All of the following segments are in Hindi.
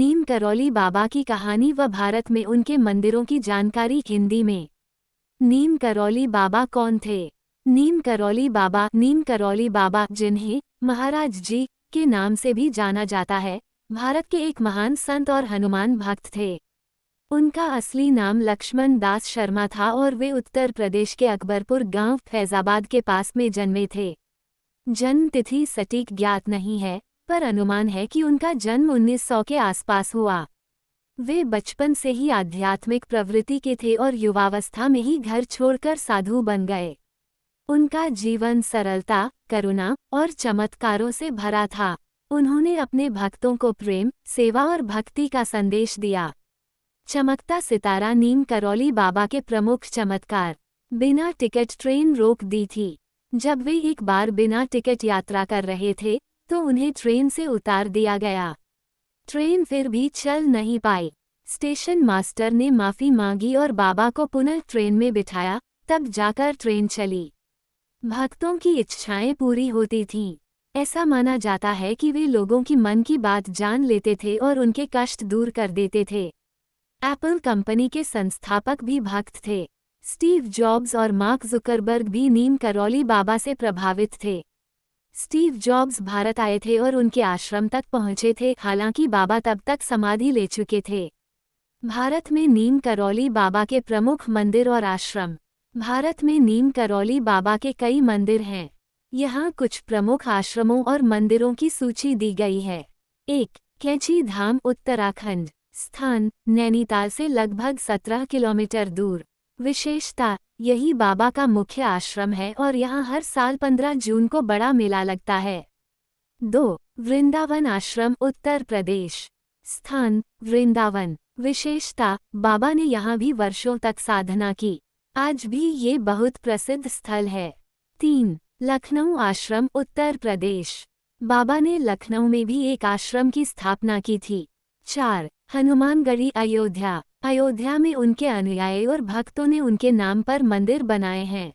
नीम करौली बाबा की कहानी व भारत में उनके मंदिरों की जानकारी हिंदी में। नीम करौली बाबा कौन थे? नीम करौली बाबा जिन्हें महाराज जी के नाम से भी जाना जाता है, भारत के एक महान संत और हनुमान भक्त थे। उनका असली नाम लक्ष्मण दास शर्मा था और वे उत्तर प्रदेश के अकबरपुर गांव फैजाबाद के पास में जन्मे थे। जन्म तिथि सटीक ज्ञात नहीं है, पर अनुमान है कि उनका जन्म 1900 के आसपास हुआ। वे बचपन से ही आध्यात्मिक प्रवृत्ति के थे और युवावस्था में ही घर छोड़कर साधु बन गए। उनका जीवन सरलता, करुणा और चमत्कारों से भरा था। उन्होंने अपने भक्तों को प्रेम, सेवा और भक्ति का संदेश दिया। चमकता सितारा नीम करौली बाबा के प्रमुख चमत्कार। बिना टिकट ट्रेन रोक दी थी। जब वे एक बार बिना टिकट यात्रा कर रहे थे तो उन्हें ट्रेन से उतार दिया गया। ट्रेन फिर भी चल नहीं पाई। स्टेशन मास्टर ने माफ़ी मांगी और बाबा को पुनः ट्रेन में बिठाया, तब जाकर ट्रेन चली। भक्तों की इच्छाएं पूरी होती थीं। ऐसा माना जाता है कि वे लोगों की मन की बात जान लेते थे और उनके कष्ट दूर कर देते थे। एप्पल कंपनी के संस्थापक भी भक्त थे। स्टीव जॉब्स और मार्क जुकरबर्ग भी नीम करौली बाबा से प्रभावित थे। स्टीव जॉब्स भारत आए थे और उनके आश्रम तक पहुंचे थे, हालांकि बाबा तब तक समाधि ले चुके थे। भारत में नीम करौली बाबा के प्रमुख मंदिर और आश्रम। भारत में नीम करौली बाबा के कई मंदिर हैं। यहाँ कुछ प्रमुख आश्रमों और मंदिरों की सूची दी गई है। 1. कैंची धाम उत्तराखंड। स्थान नैनीताल से लगभग 17 किलोमीटर दूर। विशेषता यही बाबा का मुख्य आश्रम है और यहाँ हर साल 15 जून को बड़ा मेला लगता है। 2. वृंदावन आश्रम उत्तर प्रदेश। स्थान वृंदावन। विशेषता बाबा ने यहाँ भी वर्षों तक साधना की। आज भी ये बहुत प्रसिद्ध स्थल है। 3. लखनऊ आश्रम उत्तर प्रदेश। बाबा ने लखनऊ में भी एक आश्रम की स्थापना की थी। 4. हनुमानगढ़ी अयोध्या। अयोध्या में उनके अनुयायी और भक्तों ने उनके नाम पर मंदिर बनाए हैं।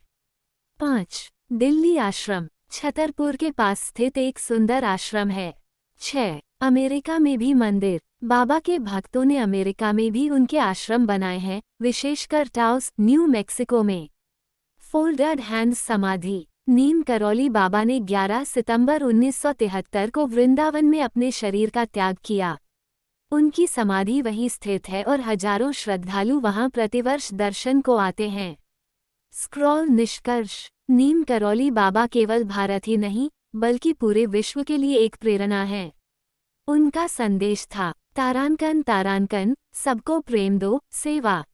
5. दिल्ली आश्रम छतरपुर के पास स्थित एक सुंदर आश्रम है। 6. अमेरिका में भी मंदिर। बाबा के भक्तों ने अमेरिका में भी उनके आश्रम बनाए हैं, विशेषकर टाउस, न्यू मैक्सिको में। फोल्डेड हैंड्स समाधि। नीम करौली बाबा ने 11 सितंबर 1973 को वृंदावन में अपने शरीर का त्याग किया। उनकी समाधि वहीं स्थित है और हजारों श्रद्धालु वहां प्रतिवर्ष दर्शन को आते हैं। स्क्रॉल निष्कर्ष। नीम करौली बाबा केवल भारत ही नहीं, बल्कि पूरे विश्व के लिए एक प्रेरणा है। उनका संदेश था, तारांकन तारांकन, सबको प्रेम दो, सेवा।